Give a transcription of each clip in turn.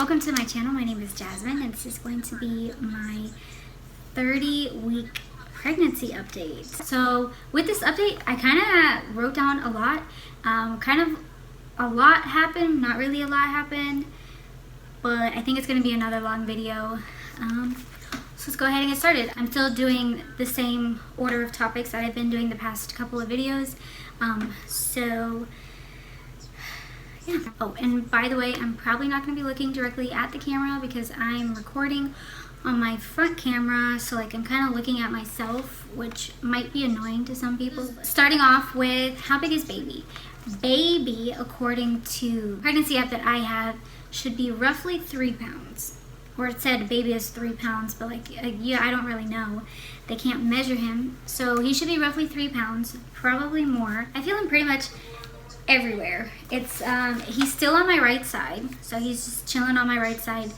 Welcome to my channel. My name is Jasmine and this is going to be my 30-week pregnancy update. So with this update, I kind of wrote down a lot. A lot happened, not really a lot happened, but I think it's going to be another long video. So let's go ahead and get started. I'm still doing the same order of topics that I've been doing the past couple of videos. Yeah. Oh, and by the way, I'm probably not going to be looking directly at the camera because I'm recording on my front camera, so like I'm kind of looking at myself, which might be annoying to some people. Starting off with, how big is baby? Baby, according to the pregnancy app that I have, should be roughly 3 pounds. Or it said baby is 3 pounds, but yeah, I don't really know. They can't measure him. So he should be roughly 3 pounds, probably more. I feel him pretty much everywhere. It's he's still on my right side, so he's just chilling on my right side,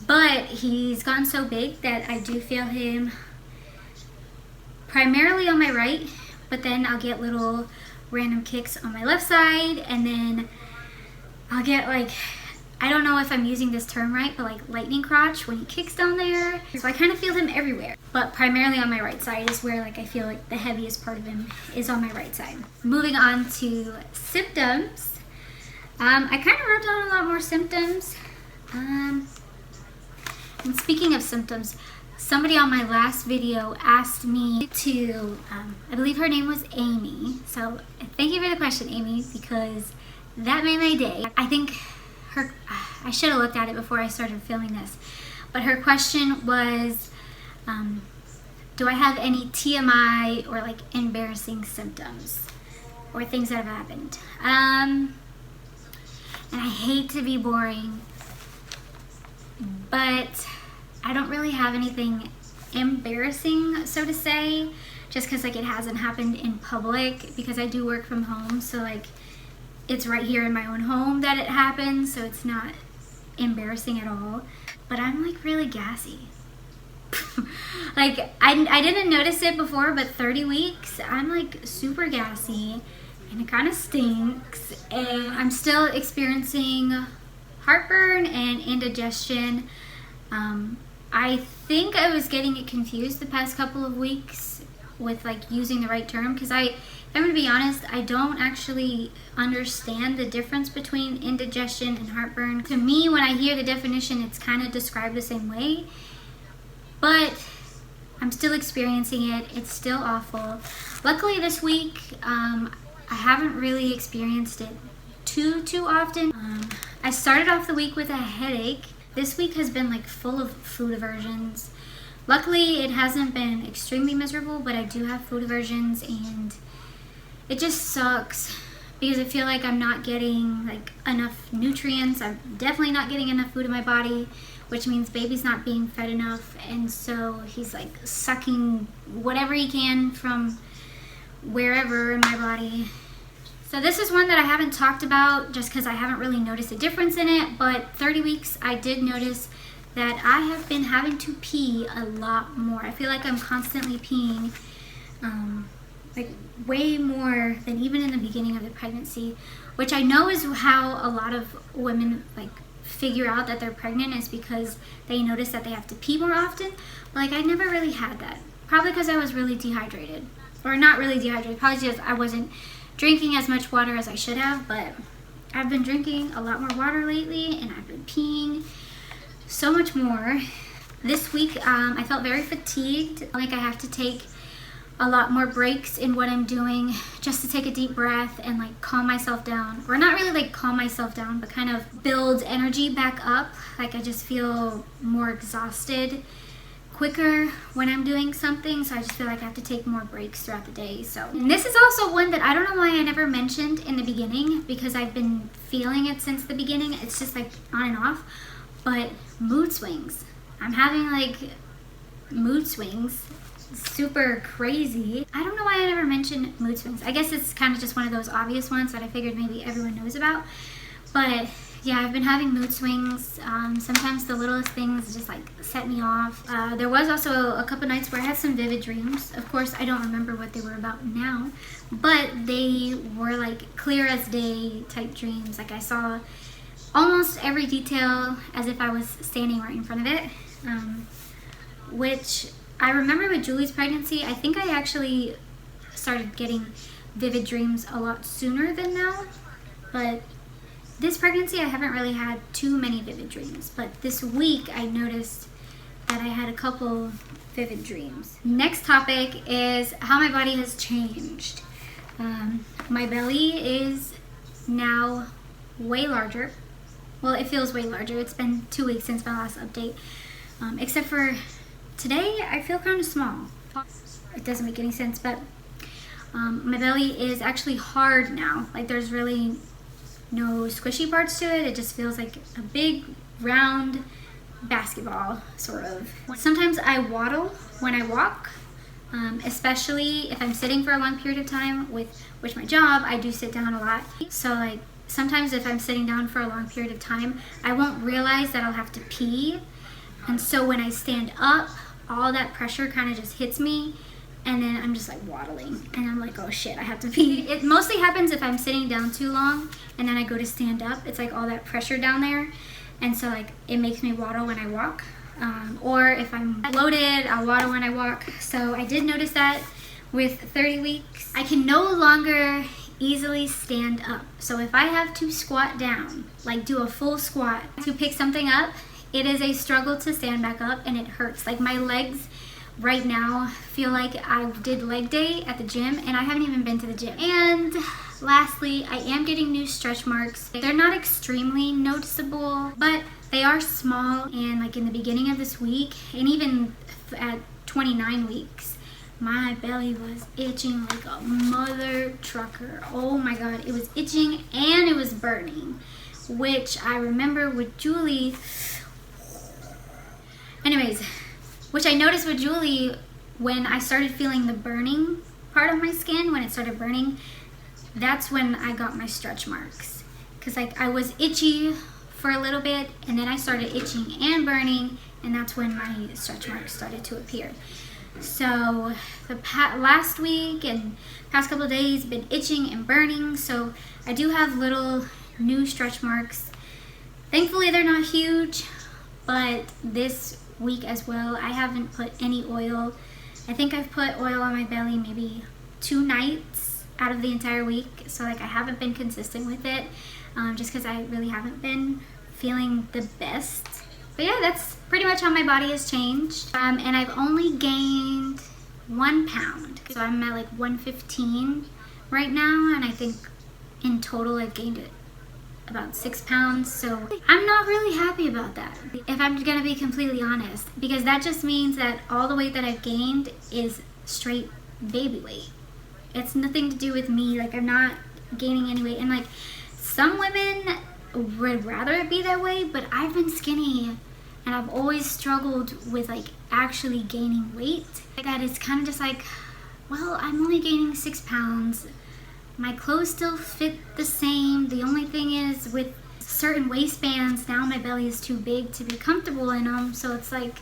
but he's gotten so big that I do feel him primarily on my right, but then I'll get little random kicks on my left side, and then I'll get like, I don't know if I'm using this term right, but like lightning crotch when he kicks down there. So I kind of feel him everywhere, but primarily on my right side is where like I feel like the heaviest part of him is on my right side. Moving on to symptoms. I kind of wrote down a lot more symptoms. And speaking of symptoms, somebody on my last video asked me to, I believe her name was Amy. So thank you for the question, Amy, because that made my day. I think I should have looked at it before I started filming this, but her question was, do I have any TMI or like embarrassing symptoms or things that have happened? And I hate to be boring, but I don't really have anything embarrassing, so to say, just because like it hasn't happened in public, because I do work from home, so like it's right here in my own home that it happens, so it's not embarrassing at all. But I'm like really gassy. Like I didn't notice it before, but 30 weeks I'm like super gassy and it kind of stinks, and I'm still experiencing heartburn and indigestion. I think I was getting it confused the past couple of weeks with like using the right term, because if I'm gonna be honest, I don't actually understand the difference between indigestion and heartburn. To me, when I hear the definition, it's kind of described the same way, but I'm still experiencing it. It's still awful. Luckily this week, I haven't really experienced it too often. I started off the week with a headache. This week has been like full of food aversions. Luckily, it hasn't been extremely miserable, but I do have food aversions, and it just sucks because I feel like I'm not getting like enough nutrients. I'm definitely not getting enough food in my body, which means baby's not being fed enough, and so he's like sucking whatever he can from wherever in my body. So this is one that I haven't talked about just because I haven't really noticed a difference in it, but 30 weeks I did notice that I have been having to pee a lot more. I feel like I'm constantly peeing, like way more than even in the beginning of the pregnancy, which I know is how a lot of women like figure out that they're pregnant, is because they notice that they have to pee more often. Like I never really had that. Probably because I was really dehydrated, or not really dehydrated, probably just I wasn't drinking as much water as I should have, but I've been drinking a lot more water lately, and I've been peeing so much more. This week, I felt very fatigued. Like I have to take a lot more breaks in what I'm doing just to take a deep breath and like calm myself down. Or not really like calm myself down, but kind of build energy back up. Like I just feel more exhausted quicker when I'm doing something, so I just feel like I have to take more breaks throughout the day. So, and this is also one that I don't know why I never mentioned in the beginning, because I've been feeling it since the beginning. It's just like on and off. But mood swings. I'm having like mood swings, super crazy. I don't know why I never mentioned mood swings. I guess it's kind of just one of those obvious ones that I figured maybe everyone knows about. But yeah, I've been having mood swings. Sometimes the littlest things just like set me off. There was also a couple nights where I had some vivid dreams. Of course, I don't remember what they were about now, but they were like clear as day type dreams. Like I saw almost every detail as if I was standing right in front of it, which I remember with Julie's pregnancy. I think I actually started getting vivid dreams a lot sooner than now, but this pregnancy I haven't really had too many vivid dreams, but this week I noticed that I had a couple vivid dreams. Next topic is how my body has changed. My belly is now way larger. Well, it feels way larger. It's been 2 weeks since my last update. Except for today, I feel kind of small. It doesn't make any sense, but my belly is actually hard now. Like, there's really no squishy parts to it. It just feels like a big, round basketball, sort of. Sometimes I waddle when I walk, especially if I'm sitting for a long period of time. With my job, I do sit down a lot. So, like, sometimes if I'm sitting down for a long period of time, I won't realize that I'll have to pee. And so when I stand up, all that pressure kind of just hits me, and then I'm just like waddling, and I'm like, oh shit, I have to pee. It mostly happens if I'm sitting down too long, and then I go to stand up. It's like all that pressure down there, and so like it makes me waddle when I walk. Or if I'm bloated, I'll waddle when I walk. So I did notice that with 30 weeks. I can no longer easily stand up. So if I have to squat down, like do a full squat to pick something up, it is a struggle to stand back up, and it hurts. Like, my legs right now feel like I did leg day at the gym, and I haven't even been to the gym. And lastly, I am getting new stretch marks. They're not extremely noticeable, but they are small. And like in the beginning of this week, and even at 29 weeks, my belly was itching like a mother trucker. Oh my God, it was itching and it was burning, which I remember with Julie. Anyways, which I noticed with Julie when I started feeling the burning part of my skin, when it started burning, that's when I got my stretch marks. Because like I was itchy for a little bit, and then I started itching and burning, and that's when my stretch marks started to appear. So the last week and past couple of days been itching and burning, so I do have little new stretch marks. Thankfully they're not huge, but this week as well, I haven't put any oil. I think I've put oil on my belly maybe 2 nights out of the entire week, so like I haven't been consistent with it, just because I really haven't been feeling the best. But yeah, that's pretty much how my body has changed, and I've only gained 1 pound, so I'm at like 115 right now, and I think in total I've gained it about 6 pounds, so I'm not really happy about that, if I'm gonna be completely honest, because that just means that all the weight that I've gained is straight baby weight. It's nothing to do with me. Like, I'm not gaining any weight, and like some women would rather it be that way, but I've been skinny and I've always struggled with like actually gaining weight. That it's kind of just like, well, I'm only gaining 6 pounds. My clothes still fit the same. The only thing is, with certain waistbands, now my belly is too big to be comfortable in them. So it's like,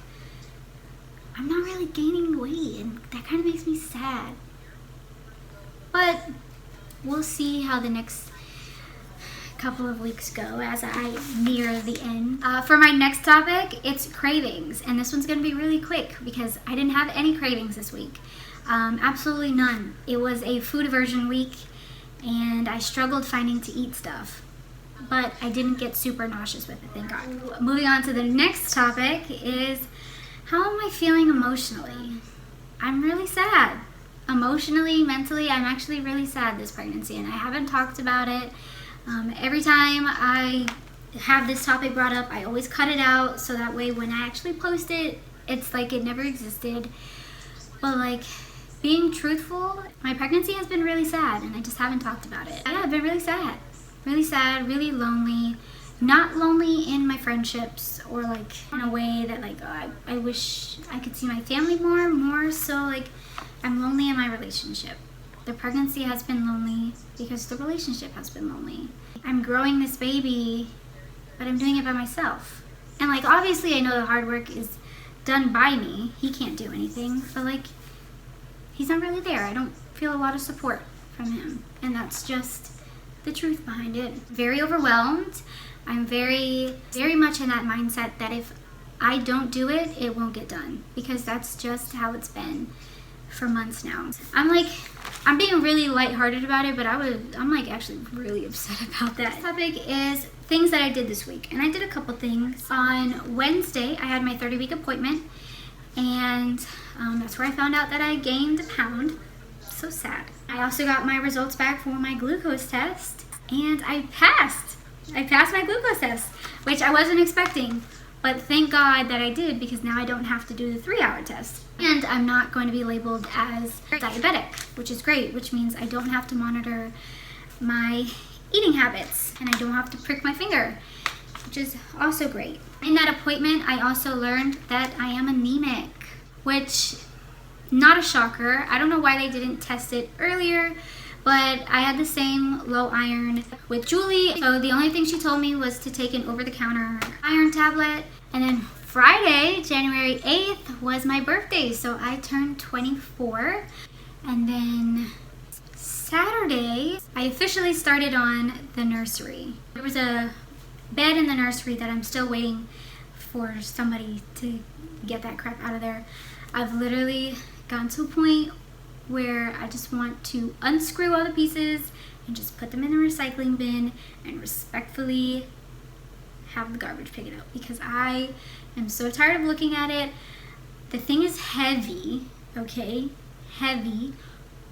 I'm not really gaining weight, and that kind of makes me sad. But we'll see how the next couple of weeks go as I near the end. For my next topic, it's cravings. And this one's going to be really quick because I didn't have any cravings this week. Absolutely none. It was a food aversion week, and I struggled finding to eat stuff, but I didn't get super nauseous with it, thank God. Moving on to the next topic is, how am I feeling emotionally? I'm really sad. Emotionally, mentally, I'm actually really sad this pregnancy, and I haven't talked about it. Every time I have this topic brought up, I always cut it out, so that way when I actually post it, it's like it never existed. But like, being truthful, my pregnancy has been really sad, and I just haven't talked about it. Yeah, I've been really sad, really lonely. Not lonely in my friendships, or like in a way that like, oh, I wish I could see my family more so like I'm lonely in my relationship. The pregnancy has been lonely because the relationship has been lonely. I'm growing this baby, but I'm doing it by myself. And like, obviously I know the hard work is done by me. He can't do anything, but like, he's not really there. I don't feel a lot of support from him, and that's just the truth behind it. Very overwhelmed. I'm very, very much in that mindset that if I don't do it, it won't get done, because that's just how it's been for months now. I'm being really lighthearted about it, but I'm like actually really upset about that. This topic is things that I did this week, and I did a couple things. On Wednesday, I had my 30-week appointment, and that's where I found out that I gained a pound. So sad. I also got my results back for my glucose test, and I passed. I passed my glucose test, which I wasn't expecting. But thank God that I did, because now I don't have to do the 3-hour test. And I'm not going to be labeled as diabetic, which is great, which means I don't have to monitor my eating habits, and I don't have to prick my finger, which is also great. In that appointment, I also learned that I am anemic, which, not a shocker. I don't know why they didn't test it earlier, but I had the same low iron with Julie. So the only thing she told me was to take an over-the-counter iron tablet. And then Friday, January 8th, was my birthday. So I turned 24. And then Saturday, I officially started on the nursery. There was a bed in the nursery that I'm still waiting for somebody to get that crap out of there. I've literally gotten to a point where I just want to unscrew all the pieces and just put them in the recycling bin and respectfully have the garbage pick it up, because I am so tired of looking at it. The thing is heavy, okay? Heavy,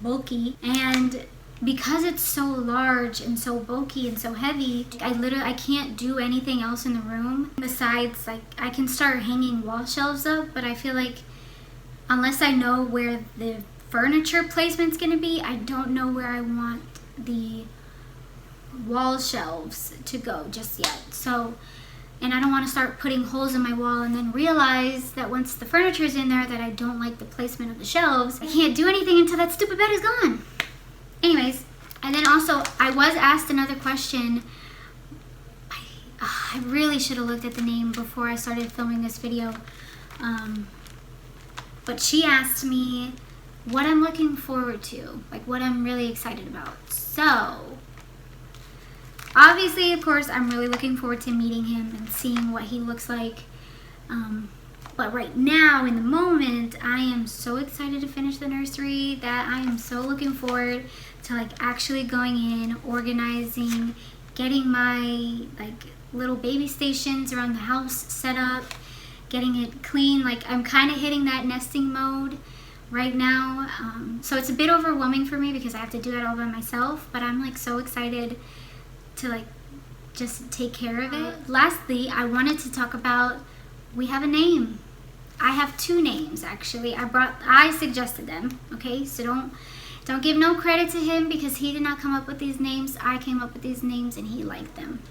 bulky, and because it's so large and so bulky and so heavy, I can't do anything else in the room besides, like, I can start hanging wall shelves up, but I feel like unless I know where the furniture placement's gonna be, I don't know where I want the wall shelves to go just yet. So, and I don't want to start putting holes in my wall and then realize that once the furniture's in there that I don't like the placement of the shelves. I can't do anything until that stupid bed is gone. Anyways, and then also I was asked another question. I really should have looked at the name before I started filming this video. But she asked me what I'm looking forward to, like what I'm really excited about. So, obviously, of course, I'm really looking forward to meeting him and seeing what he looks like. But right now, in the moment, I am so excited to finish the nursery that I am so looking forward to like actually going in, organizing, getting my like little baby stations around the house set up, getting it clean. Like, I'm kind of hitting that nesting mode right now. So it's a bit overwhelming for me because I have to do it all by myself, but I'm like so excited to like just take care of it. Lastly, I wanted to talk about, we have a name. I have 2 names actually. I suggested them, okay? So don't give no credit to him because he did not come up with these names. I came up with these names and he liked them.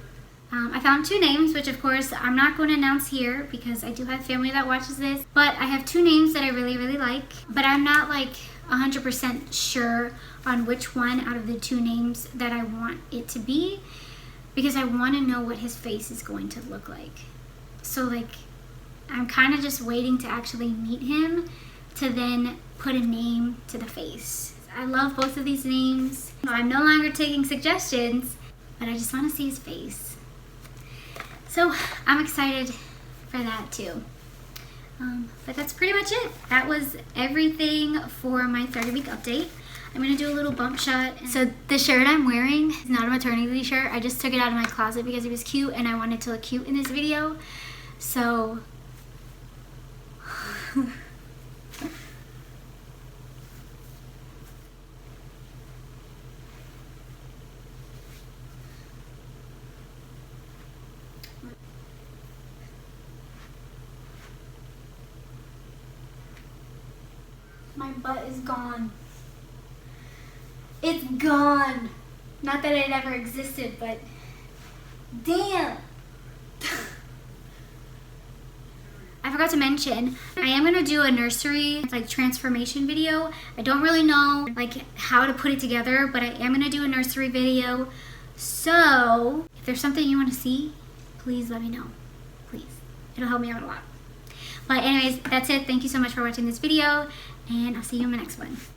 I found 2 names, which of course I'm not going to announce here because I do have family that watches this, but I have 2 names that I really, really like, but I'm not like 100% sure on which one out of the 2 names that I want it to be, because I want to know what his face is going to look like. So like, I'm kind of just waiting to actually meet him to then put a name to the face. I love both of these names. I'm no longer taking suggestions, but I just want to see his face. So I'm excited for that too. But that's pretty much it. That was everything for my 30-week update. I'm going to do a little bump shot. So the shirt I'm wearing is not a maternity shirt. I just took it out of my closet because it was cute and I wanted to look cute in this video. So my butt is gone. It's gone. Not that it ever existed, but damn. I forgot to mention, I am gonna do a nursery like transformation video. I don't really know like how to put it together, but I am gonna do a nursery video. So if there's something you want to see, please let me know. Please. It'll help me out a lot. But anyways, that's it. Thank you so much for watching this video, and I'll see you in my next one.